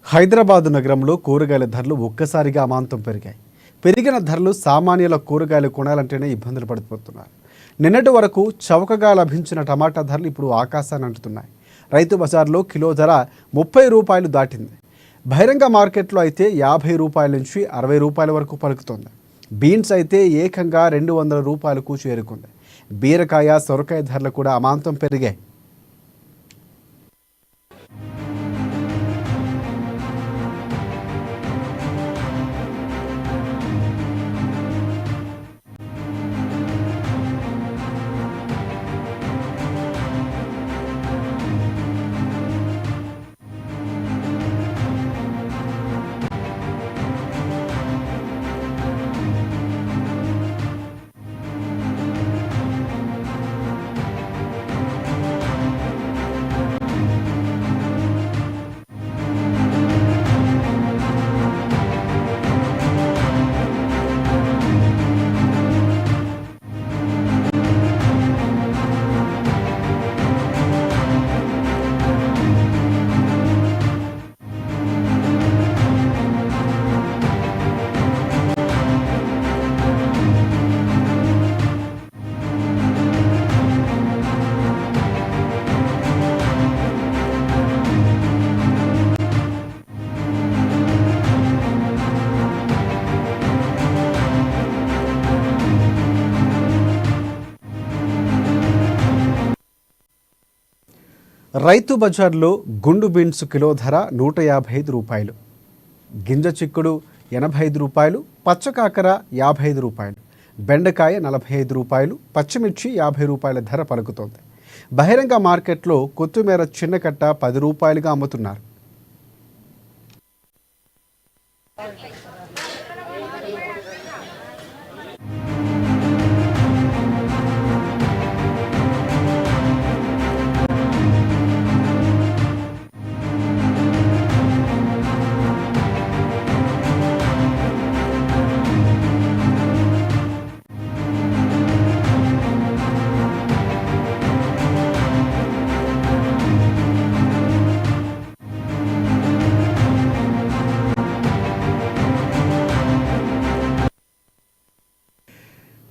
హైదరాబాద్ నగరంలో కూరగాయల ధరలు ఒక్కసారిగా అమాంతం పెరిగాయి. పెరిగిన ధరలు సామాన్యుల కూరగాయలు కొనాలంటేనే ఇబ్బందులు పడిపోతున్నారు. నిన్నటి వరకు చౌకగా లభించిన టమాటా ధరలు ఇప్పుడు ఆకాశాన్ని అంటున్నాయి. రైతు బజార్లో కిలో ధర 30 రూపాయలు దాటింది. బహిరంగ మార్కెట్లో అయితే 50 రూపాయల నుంచి 60 రూపాయల వరకు పలుకుతోంది. బీన్స్ అయితే ఏకంగా 200 రూపాయలకు చేరుకుంది. బీరకాయ, సొరకాయ ధరలు కూడా అమాంతం పెరిగాయి. రైతు బజార్లో గుండు బీన్స్ కిలో ధర 155 రూపాయలు, గింజ చిక్కుడు 85 రూపాయలు, పచ్చకాకర 55 రూపాయలు, బెండకాయ 45 రూపాయలు, పచ్చిమిర్చి 50 రూపాయల ధర పలుకుతోంది. బహిరంగ మార్కెట్లో కొత్తిమీర చిన్న కట్ట 10 రూపాయలుగా అమ్ముతున్నారు.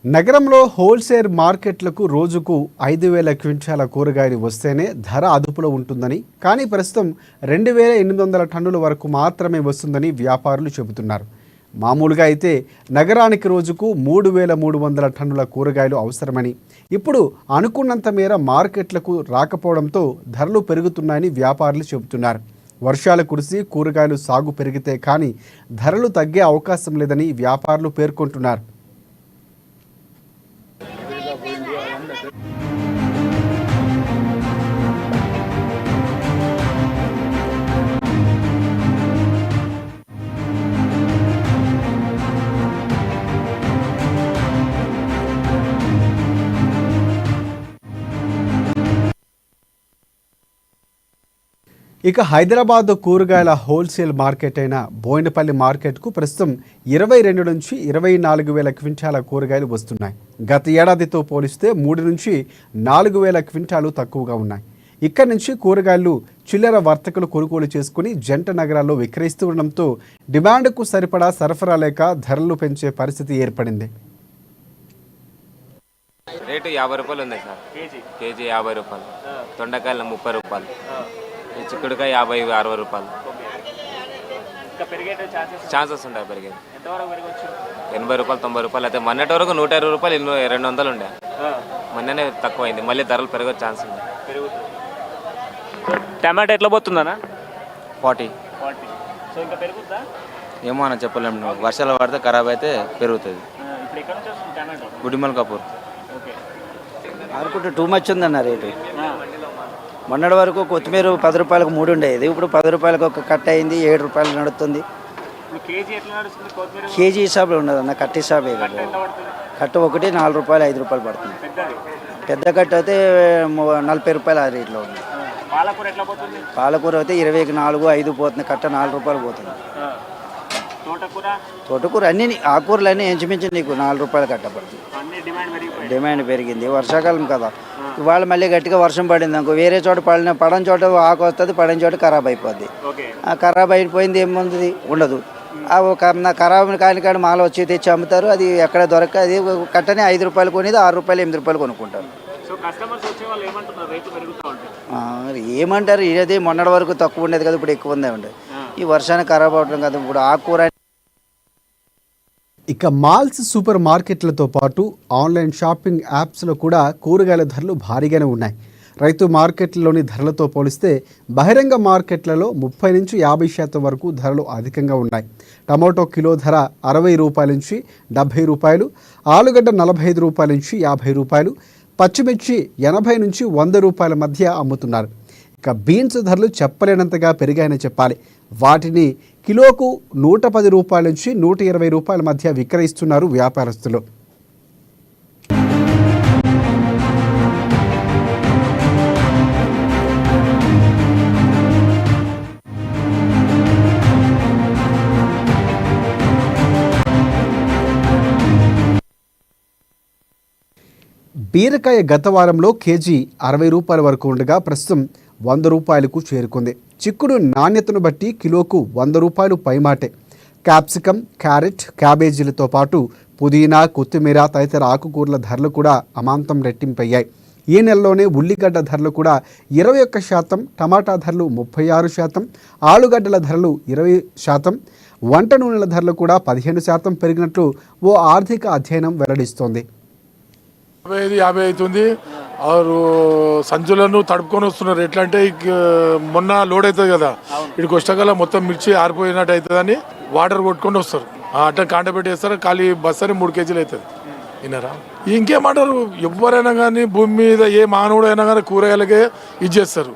నగరంలో హోల్సేల్ మార్కెట్లకు రోజుకు 5,000 క్వింటాల కూరగాయలు వస్తేనే ధర అదుపులో ఉంటుందని, కానీ ప్రస్తుతం 2,800 టన్నుల వరకు మాత్రమే వస్తుందని వ్యాపారులు చెబుతున్నారు. మామూలుగా అయితే నగరానికి రోజుకు 3,300 టన్నుల కూరగాయలు అవసరమని, ఇప్పుడు అనుకున్నంత మేర మార్కెట్లకు రాకపోవడంతో ధరలు పెరుగుతున్నాయని వ్యాపారులు చెబుతున్నారు. వర్షాలు కురిసి కూరగాయలు సాగు పెరిగితే కానీ ధరలు తగ్గే అవకాశం లేదని వ్యాపారులు పేర్కొంటున్నారు. ఇక హైదరాబాద్ కూరగాయల హోల్సేల్ మార్కెట్ అయిన బోయినపల్లి మార్కెట్కు ప్రస్తుతం 22 నుంచి 24,000 క్వింటాల కూరగాయలు వస్తున్నాయి. గత ఏడాదితో పోలిస్తే 3 నుంచి 4,000 క్వింటాలు తక్కువగా ఉన్నాయి. ఇక్కడి నుంచి కూరగాయలు చిల్లర వర్తకులు కొనుగోలు చేసుకుని జంట నగరాల్లో విక్రయిస్తూ ఉండడంతో డిమాండ్కు సరిపడా సరఫరా లేక ధరలు పెంచే పరిస్థితి ఏర్పడింది. రేటు 50 రూపాయలు ఉంది సార్. కేజీ 50 రూపాయలు, తొండకాయలు 30 రూపాయలు, చిక్కుడుకాయ 50-60 రూపాయలు. ఛాన్సెస్ ఉంటాయి పెరిగేది 80 రూపాయలు, 90 రూపాయలు. అయితే మొన్నటి వరకు 120 రూపాయలు, 200 ఉండే. మొన్ననే తక్కువ అయింది, మళ్ళీ ధరలు పెరిగే ఛాన్స్ ఉంది. టమాటా ఎట్లా పోతుందన్నా? 40. సో ఇంకా పెరుగుతుందా? ఏమో అన్న చెప్పలేము. వర్షాలు పడితే ఖరాబ్ అయితే పెరుగుతుంది. గుడిమల్ కపూర్. అనుకుంటే టూ మచ్ ఉందన్న రేటు. మొన్నటి వరకు కొత్తిమీర 10 రూపాయలకు 3 ఉండేది, ఇప్పుడు 10 రూపాయలకు ఒక కట్ట అయింది, 7 రూపాయలు నడుస్తుంది. కేజీ హిసాబులో ఉండదు అన్న, కట్ట హిసాబే కదా. కట్ట ఒకటి 4 రూపాయలు 5 రూపాయలు పడుతుంది. పెద్ద కట్ట అయితే 40 రూపాయలు ఆ రేట్లో ఉంది. పాలకూర అయితే 20కి 4, 5 పోతుంది. కట్ట 4 రూపాయలు పోతుంది. తోటకూర తోటకూర అన్ని ఆకుకూరలు అన్నీ ఇంచుమించు నీకు 4 రూపాయలు కట్టబడుతుంది. అన్ని డిమాండ్ పెరిగిపోయింది. డిమాండ్ పెరిగింది, వర్షాకాలం కదా. ఇవాళ మళ్ళీ గట్టిగా వర్షం పడింది అనుకో, వేరే చోట పడని చోట ఆకు వస్తుంది, పడని చోట ఖరాబ్ అయిపోద్ది. ఓకే. ఆ ఖరాబ్ అయిపోయింది ఏముంది, ఉండదు. ఆ ఒక ఖరాబ్ కాని మాల వచ్చి తెచ్చి అమ్ముతారు. అది ఎక్కడ దొరక అది కట్టని 5 రూపాయలు కొనేది 6 రూపాయలు 8 రూపాయలు కొనుక్కుంటారు. సో కస్టమర్స్ వచ్చే వాళ్ళు ఏమంటున్నారు, రేట్లు పెరుగుతూ ఉంటాయి. ఏమంటారు, ఇదే మొన్నటి వరకు తక్కువ ఉండేది కదా, ఇప్పుడు ఎక్కువ ఉందే ఉండేది. ఈ వర్షానికి ఖరాబ్ అవడం కదా. ఇప్పుడు ఆకుకూర ఇక మాల్స్, సూపర్ మార్కెట్లతో పాటు ఆన్లైన్ షాపింగ్ యాప్స్లో కూడా కూరగాయల ధరలు భారీగానే ఉన్నాయి. రైతు మార్కెట్లలోని ధరలతో పోలిస్తే బహిరంగ మార్కెట్లలో 30 నుంచి 50% వరకు ధరలు అధికంగా ఉన్నాయి. టమాటో కిలో ధర 60 రూపాయల నుంచి 70 రూపాయలు, ఆలుగడ్డ 45 రూపాయల నుంచి 50 రూపాయలు, పచ్చిమిర్చి 80 నుంచి 100 రూపాయల మధ్య అమ్ముతున్నారు. ఇక బీన్స్ ధరలు చెప్పలేనంతగా పెరిగాయని చెప్పాలి. వాటిని కిలోకు 110 రూపాయల నుంచి 120 రూపాయల మధ్య విక్రయిస్తున్నారు వ్యాపారస్తులు. బీరకాయ గత వారంలో కేజీ 60 రూపాయల వరకు ఉండగా ప్రస్తుతం 100 రూపాయలకు చేరుకుంది. చిక్కుడు నాణ్యతను బట్టి కిలోకు 100 రూపాయలు పైమాటే. క్యాప్సికమ్, క్యారెట్, క్యాబేజీలతో పాటు పుదీనా, కొత్తిమీర తదితర ఆకుకూరల ధరలు కూడా అమాంతం రెట్టింపయ్యాయి. ఈ నెలలోనే ఉల్లిగడ్డ ధరలు కూడా 21%, టమాటా ధరలు 36%, ఆలుగడ్డల ధరలు 20%, వంట నూనెల ధరలు కూడా 15% పెరిగినట్లు ఓ ఆర్థిక అధ్యయనం వెల్లడిస్తోంది. 50 అవుతుంది. ఆరు సంచులను తడుపుకొని వస్తున్నారు. ఎట్లా అంటే మొన్న లోడ్ అవుతుంది కదా, ఇక్కడికి వచ్చాకల్లా మొత్తం మిర్చి ఆరిపోయినట్టు అవుతుందని వాటర్ కొట్టుకొని వస్తారు. అట్లా కాంట పెట్టేస్తారు. ఖాళీ బస్ అని 3 కేజీలు అవుతుంది. విన్నారా? ఇంకేమంటారు, ఎవరైనా కానీ భూమి మీద ఏ మానవుడు అయినా కానీ కూరగాయలకే ఇది చేస్తారు.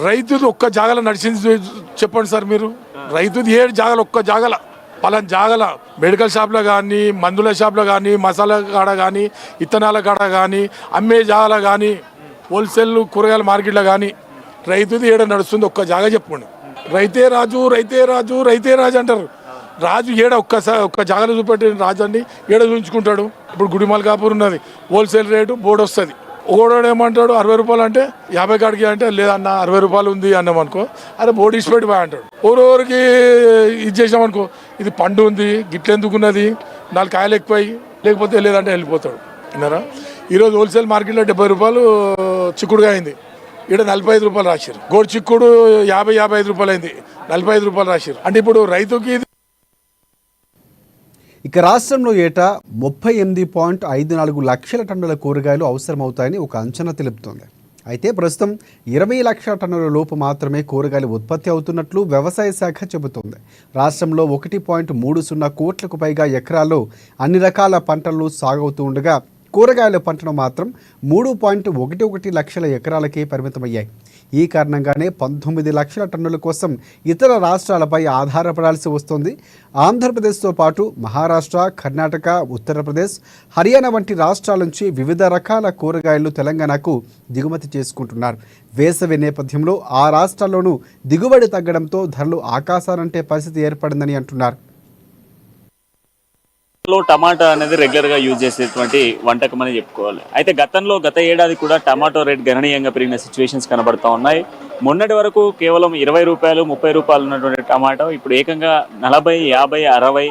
రైతుది ఒక్క జాగల నడిచింది చెప్పండి సార్ మీరు. రైతుది 7 జాగలు, ఒక్క జాగల పలాన్ జాగల మెడికల్ షాప్లో కానీ, మందుల షాప్లో కానీ, మసాలా కాడ కానీ, ఇత్తనాల కాడ కానీ, అమ్మే జాగల కానీ, హోల్సేల్ కూరగాయల మార్కెట్లో కానీ రైతుది ఏడ నడుస్తుంది ఒక్క జాగా చెప్పండి. రైతే రాజు, రైతే రాజు, రైతే రాజు అంటారు. రాజు ఏడ ఒక్క జాగాలో చూపెట్టి రాజు అండి ఏడ చూపించుకుంటాడు. ఇప్పుడు గుడిమల్కాపూర్ ఉన్నది, హోల్సేల్ రేటు బోర్డు వస్తుంది. ఒకడోడు ఏమంటాడు 60 రూపాయలు అంటే 50 కాడికి అంటే లేదన్న 60 రూపాయలు ఉంది అన్నాం అనుకో, అరే బోర్డు ఇచ్చిపెట్టి పోయి అంటాడు. ఎవరెవరికి ఇది చేసామనుకో, ఇది పండు ఉంది గిట్లెందుకున్నది 4 కాయలు ఎక్కువයි లేకపోతే లేదంటే వెళ్ళిపోతాడు. విన్నారా? ఈరోజు హోల్సేల్ మార్కెట్లో 70 రూపాయలు చిక్కుడుగా అయింది. ఇక్కడ 45 రూపాయలు రాశారు. గోడు చిక్కుడు 50-55 రూపాయలు అయింది, 45 రూపాయలు రాశారు. అంటే ఇప్పుడు రైతుకి ఇక రాష్ట్రంలో ఏటా 38.54 లక్షల టన్నుల కూరగాయలు అవసరమవుతాయని ఒక అంచనా తెలుపుతోంది. అయితే ప్రస్తుతం 20 లక్షల టన్నుల లోపు మాత్రమే కూరగాయలు ఉత్పత్తి అవుతున్నట్లు వ్యవసాయ శాఖ చెబుతోంది. రాష్ట్రంలో 1.30 కోట్లకు పైగా ఎకరాల్లో అన్ని రకాల పంటలు సాగవుతూ ఉండగా కూరగాయల పంటను మాత్రం 3.11 లక్షల ఎకరాలకే పరిమితమయ్యాయి. ఈ కారణంగానే 19 లక్షల టన్నుల కోసం ఇతర రాష్ట్రాలపై ఆధారపడాల్సి వస్తుంది. ఆంధ్రప్రదేశ్తో పాటు మహారాష్ట్ర, కర్ణాటక, ఉత్తరప్రదేశ్, హర్యానా వంటి రాష్ట్రాల నుంచి వివిధ రకాల కూరగాయలు తెలంగాణకు దిగుమతి చేసుకుంటున్నారు. వేసవి నేపథ్యంలో ఆ రాష్ట్రాల్లోనూ దిగుబడి తగ్గడంతో ధరలు ఆకాశానంటే పరిస్థితి ఏర్పడిందని అంటున్నారు. టమాటా అనేది రెగ్యులర్ గా యూజ్ చేసేటువంటి వంటకం అని చెప్పుకోవాలి. అయితే గత ఏడాది కూడా టమాటో రేట్ గణనీయంగా పెరిగిన సిచ్యువేషన్స్ కనబడతా ఉన్నాయి. మొన్నటి వరకు కేవలం 20 రూపాయలు 30 రూపాయలు ఉన్నటువంటి టమాటో ఇప్పుడు ఏకంగా 40, 50, 60,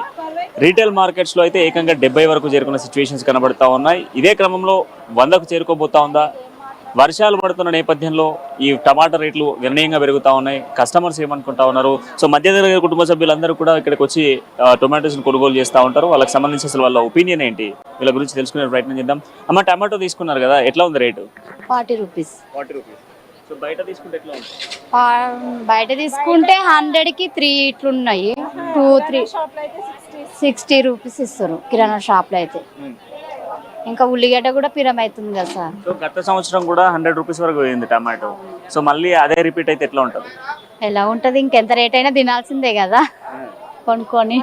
రీటైల్ మార్కెట్స్ లో అయితే ఏకంగా 70 వరకు చేరుకున్న సిచ్యువేషన్స్ కనబడతా ఉన్నాయి. ఇదే క్రమంలో 100కు చేరుకోబోతా ఉందా? వర్షాలు పడుతున్న నేపథ్యంలో ఈ టమాటా రేట్లు గణనీయంగా పెరుగుతూ ఉన్నాయి. కస్టమర్స్ ఏమనుకుంటా ఉన్నారు? సో మధ్యతరగతి కుటుంబ సభ్యులందరూ కూడా ఇక్కడికి వచ్చి టొమాటోస్ని కొనుగోలు చేస్తూ ఉంటారు. వాళ్ళకి సంబంధించి అసలు వాళ్ళ ఒపీనియన్ ఏంటి, వీళ్ళ గురించి తెలుసుకునే ప్రయత్నం చేద్దాం. అమ్మ, టమాటో తీసుకున్నారు కదా, ఎట్లా ఉంది రేటు? 40 రూపీస్. 40 రూపీస్. సో బయట తీసుకుంటే ఎట్లా ఉంది? బయట తీసుకుంటే 100కి 3 ఇట్లున్నాయి. 2, 3 60 రూపీస్ ఇస్తారు కిరాణా షాప్లో అయితే. ఇంకా ఉల్లిగడ్డ కూడా పిరం అవుతుంది కదా సార్. సో గత సంవత్సరం కూడా 100 రూపీస్ వరకు పోయింది టమాటో. సో మళ్ళీ అదే రిపీట్ అయితే ఎట్లా ఉంటుంది? ఎలా ఉంటుంది, ఇంకెంత రేట్ అయినా తినాల్సిందే కదా కొనుక్కొని.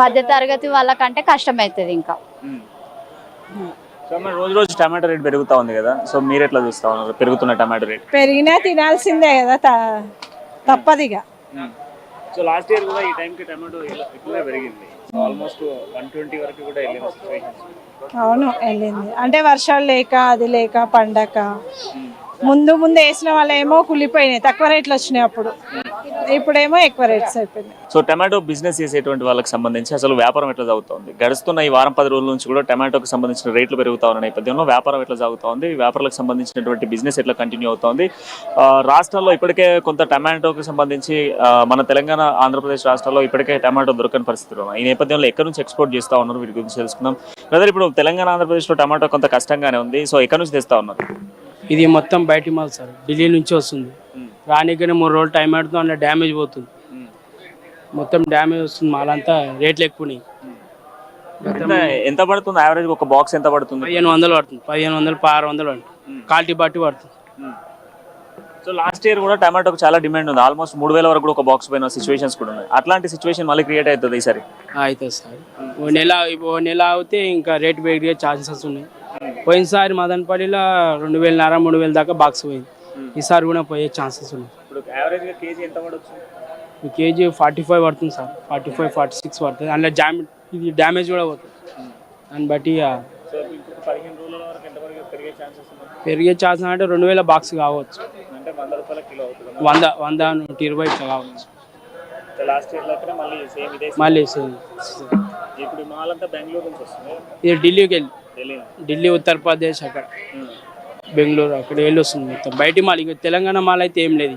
మధ్య తరగతి వాళ్ళకంటే కష్టం అవుతుంది ఇంకా. సో మరి రోజు టమాటో రేట్ పెరుగుతూ ఉంది కదా, సో మీరు ఎట్లా చూస్తా ఉన్నారు పెరుగుతున్న టమాటో రేట్? పెరిగినా తినాల్సిందే కదా, తప్పదిగా. సో లాస్ట్ ఇయర్ కూడా ఈ టైంకి టమాటో ఎక్కువగా పెరిగింది, ఆల్మోస్ట్ 120 వరకు కూడా వెళ్ళిన సిచ్యువేషన్స్. అవును వెళ్ళింది, అంటే వర్షాలు లేక అది లేక పండక ముందు వేసిన వాళ్ళు ఏమో కుళ్ళిపోయినాయి, తక్కువ రేట్లు వచ్చినాయి అప్పుడు, ఇప్పుడేమో ఎక్కువ రేట్స్ అయిపోయినాయి. సో టమాటో బిజినెస్ చేసేటువంటి వాళ్ళకి సంబంధించి అసలు వ్యాపారం ఎట్లా సాగుతోంది? గడుస్తున్న ఈ వారం 10 రోజుల నుంచి కూడా టమాటోకి సంబంధించిన రేట్లు పెరుగుతా ఉన్న నేపథ్యంలో వ్యాపారం ఎట్లా సాగుతోంది, వ్యాపారులకు సంబంధించినటువంటి బిజినెస్ ఎట్లా కంటిన్యూ అవుతోంది? రాష్ట్రాల్లో ఇప్పటికే కొంత టమాటోకి సంబంధించి మన తెలంగాణ ఆంధ్రప్రదేశ్ రాష్ట్రాల్లో ఇప్పటికే టమాటో దొరకని పరిస్థితులు ఉన్నాయి. ఈ నేపథ్యంలో ఎక్కడి నుంచి ఎక్స్పోర్ట్ చేస్తూ ఉన్నారు, వీటి గురించి తెలుసుకుందాం. బ్రదర్, ఇప్పుడు తెలంగాణ ఆంధ్రప్రదేశ్లో టమాటో కొంత కష్టంగానే ఉంది, సో ఎక్కడి నుంచి తెస్తా ఉన్నారు? ఇది మొత్తం బయటి మాల్ సార్, ఢిల్లీ నుంచి వస్తుంది. రానికనే 3 రోజులు టైం పడుతుంది, అందులో డ్యామేజ్ పోతుంది, మొత్తం డ్యామేజ్ వస్తుంది, మాల్ అంతా రేట్లు ఎక్కువనాయి. ఎంత పడుతుంది యావరేజ్ ఒక బాక్స్? ఎంత పడుతుంది? 1500 పడుతుంది, 1500 600 పడుతుంది, క్వాలిటీ బట్టి పడుతుంది. సో లాస్ట్ ఇయర్ కూడా టమాటోకి చాలా డిమాండ్ ఉంది, ఆల్మోస్ట్ 3000 వరకు కూడా ఒక బాక్స్ పైన సిచ్యువేషన్స్ కూడా ఉన్నాయి. అట్లాంటి సిచ్యువేషన్ మళ్ళీ క్రియేట్ అవుతుంది ఈసారి? అవుతుంది సార్, ఓ నెల అవుతే ఇంకా రేట్ పెరిగే ఛాన్సెస్ ఉన్నాయి. పోయినసారి మదనపల్లిలో 2500 3000 దాకా బాక్స్ పోయింది, ఈసారి కూడా పోయే ఛాన్సెస్ ఉన్నాయి. కేజీ ఎంత పడవచ్చు? కేజీ 45 పడుతుంది సార్, 45 46 పడుతుంది, అందులో ఇది డ్యామేజ్ కూడా పోతుంది. దాన్ని బట్టి పెరిగే ఛాన్సెస్ అంటే 2000 బాక్స్ కావచ్చు, 100 120 ఇట్లా కావచ్చు. మళ్ళీ ఇప్పుడు మాల్ అంతా బెంగళూరు నుంచి వస్తుంది, ఇది ఢిల్లీకి వెళ్ళి ఢిల్లీ ఉత్తరప్రదేశ్ అక్కడ బెంగళూరు అక్కడ వెళ్ళి వస్తుంది మొత్తం బయటి మాల్. ఇక తెలంగాణ మాల్ అయితే ఏం లేదు.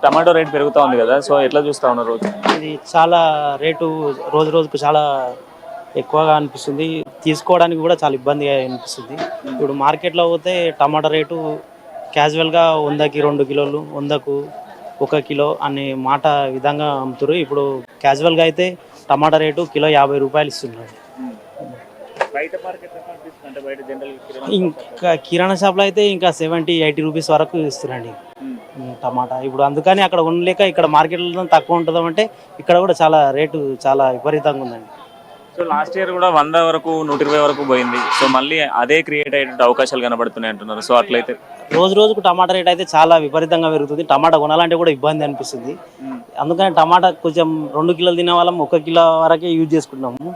టమాటో రేట్ పెరుగుతూ ఉంది కదా, సో ఎట్లా చూస్తా ఉన్నారు రోజు? ఇది చాలా రేటు రోజు రోజుకు చాలా ఎక్కువగా అనిపిస్తుంది, తీసుకోవడానికి కూడా చాలా ఇబ్బందిగా అనిపిస్తుంది. ఇప్పుడు మార్కెట్లో పోతే టమాటా రేటు క్యాజువల్గా 100కి 2 కిలోలు, 100కు 1 కిలో అనే మాట విధంగా అమ్ముతారు. ఇప్పుడు క్యాజువల్గా అయితే టమాటా రేటు కిలో 50 రూపాయలు ఇస్తున్నారు. ఇంకా కిరాణా షాప్లో అయితే ఇంకా 70-80 రూపీస్ వరకు ఇస్తున్నారండి టమాటా. ఇప్పుడు అందుకని అక్కడ ఉండలేక ఇక్కడ మార్కెట్లో తక్కువ ఉంటుందంటే ఇక్కడ కూడా చాలా రేటు చాలా విపరీతంగా ఉందండి. సో లాస్ట్ ఇయర్ కూడా 100 వరకు 120 వరకు పోయింది, సో మళ్ళీ అదే క్రియేట్ అయ్యే అవకాశాలు కనబడుతున్నాయి అంటున్నారు. సో అట్లయితే రోజు రోజుకు టమాటా రేట్ అయితే చాలా విపరీతంగా పెరుగుతుంది, టమాటా కొనాలంటే కూడా ఇబ్బంది అనిపిస్తుంది. అందుకని టమాటా కొంచెం 2 కిలోలు తినే వాళ్ళం 1 కిలో వరకే యూజ్ చేసుకుంటున్నాము.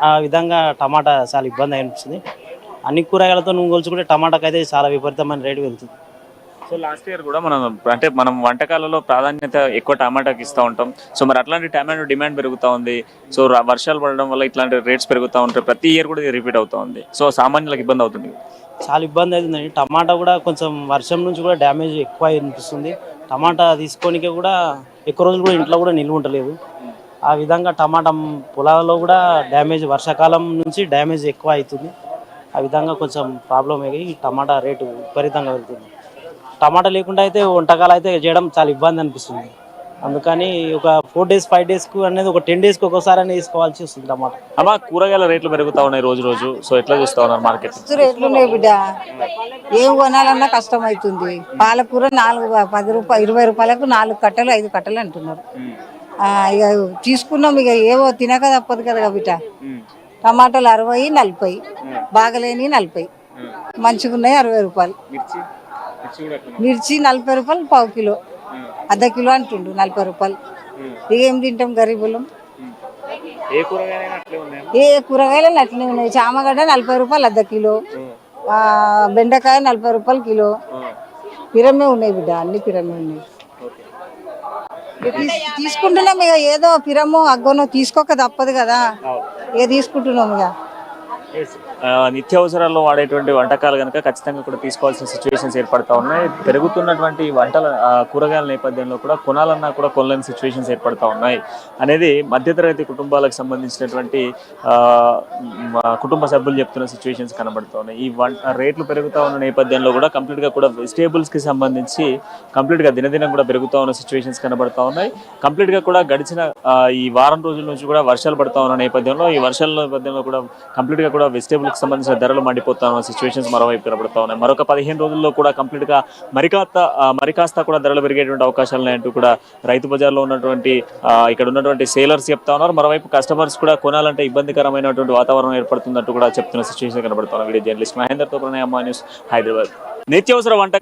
ఆ విధంగా టమాటా చాలా ఇబ్బంది అనిపిస్తుంది. అన్ని కూరగాయలతో నువ్వు కొలుచుకుంటే టమాటాకి అయితే చాలా విపరీతమైన రేటు పెరుగుతుంది. సో లాస్ట్ ఇయర్ కూడా మనం వంటకాలలో ప్రాధాన్యత ఎక్కువ టమాటాకి ఇస్తూ ఉంటాం. సో మరి అట్లాంటి టమాటో డిమాండ్ పెరుగుతూ ఉంది, సో వర్షాలు పడడం వల్ల ఇట్లాంటి రేట్స్ పెరుగుతూ ఉంటాయి, ప్రతి ఇయర్ కూడా ఇది రిపీట్ అవుతూ ఉంది. సో సామాన్యులకు ఇబ్బంది అవుతుంది, చాలా ఇబ్బంది అవుతుందండి. టమాటా కూడా కొంచెం వర్షం నుంచి కూడా డ్యామేజ్ ఎక్కువ అనిపిస్తుంది. టమాటా తీసుకోనికే కూడా ఎక్కువ రోజులు కూడా ఇంట్లో కూడా నిల్వ ఉండలేదు. ఆ విధంగా టమాటా పొలాలలో కూడా డ్యామేజ్, వర్షాకాలం నుంచి డ్యామేజ్ ఎక్కువ అవుతుంది. ఆ విధంగా కొంచెం ప్రాబ్లం అయ్యి టమాటా రేటు విపరీతంగా పెరుగుతుంది. టమాటా లేకుండా అయితే వంటకాలు అయితే చేయడం చాలా ఇబ్బంది అనిపిస్తుంది. అందుకని ఒక 4 days 5 daysకు అనేది ఒక 10 daysకి ఒక్కోసారి అనేది తీసుకోవాల్సి వస్తుంది టమాటా. అమ్మా, కూరగాయల రేట్లు పెరుగుతా ఉన్నాయి రోజు రోజు, సో ఎట్లా చూస్తా ఉన్నారు మార్కెట్? రేట్లు ఉన్నాయి బిడ్డ, ఏం కొనాలన్నా కష్టం అవుతుంది. పాలకూర 10 రూపాయలు 20 రూపాయలకు 4 కట్టలు 5 కట్టలు అంటున్నారు. ఇక తీసుకున్నాం, ఇక ఏవో తినక తప్పదు కదా బిడ్డ. టమాటాలు 60 40, బాగలేని 40, మంచిగా ఉన్నాయి 60 రూపాయలు. మిర్చి 40 రూపాయలు పావు కిలో, అర్ధ కిలో అంటుండు 40 రూపాయలు. ఇక ఏం తింటాం గరీబులం. ఏ కూరగాయలు అట్లనే ఉన్నాయి. చామగడ్డ 40 రూపాయలు అర్ధ కిలో, బెండకాయ 40 రూపాయలు కిలో. పిరమే ఉన్నాయి బిడ్డ, అన్ని పిరమే ఉన్నాయి. తీసుకుంటున్నాం ఇక, ఏదో పిరమో అగ్గోనో తీసుకోక తప్పదు కదా, ఇక తీసుకుంటున్నాం ఇక. నిత్యావసరాల్లో వాడేటువంటి వంటకాలు కనుక ఖచ్చితంగా కూడా తీసుకోవాల్సిన సిచ్యువేషన్స్ ఏర్పడతా ఉన్నాయి. పెరుగుతున్నటువంటి వంటల కూరగాయల నేపథ్యంలో కూడా కొనాలన్నా కూడా కొనలేని సిచ్యువేషన్స్ ఏర్పడతా ఉన్నాయి అనేది మధ్యతరగతి కుటుంబాలకు సంబంధించినటువంటి కుటుంబ సభ్యులు చెప్తున్న సిచ్యువేషన్స్ కనబడుతూ ఉన్నాయి. ఈ రేట్లు పెరుగుతూ ఉన్న నేపథ్యంలో కూడా కంప్లీట్గా కూడా వెజిటేబుల్స్కి సంబంధించి కంప్లీట్గా దినదినం కూడా పెరుగుతూ ఉన్న సిచ్యువేషన్స్ కనబడుతూ ఉన్నాయి. కంప్లీట్గా కూడా గడిచిన ఈ వారం రోజుల నుంచి కూడా వర్షాలు పడుతూ ఉన్న నేపథ్యంలో ఈ వర్షాల నేపథ్యంలో కూడా కంప్లీట్గా కూడా వెజిటేబుల్కి సంబంధించిన ధరలు మండిపోతా ఉన్న సిచ్యువేషన్స్ మరోవైపు కనబడుతూ ఉన్నాయి. మరొక 15 రోజుల్లో కూడా కంప్లీట్గా మరికాస్త కూడా ధరలు పెరిగేటువంటి అవకాశాలు ఉన్నాయంటూ కూడా రైతు బజార్లో ఉన్నటువంటి ఇక్కడ ఉన్నటువంటి సేలర్స్ చెప్తా ఉన్నారు. మరోవైపు కస్టమర్స్ కూడా కొనాలంటే ఇబ్బందికరమైనటువంటి వాతావరణం ఏర్పడుతున్నట్టు కూడా చెప్తున్న సిచ్యువేషన్ కనబడుతున్నారు. వీడియో జర్నలిస్ట్ మహేందర్తో ప్రణయ్, అమ్మా న్యూస్, హైదరాబాద్. నిత్యావసర వంట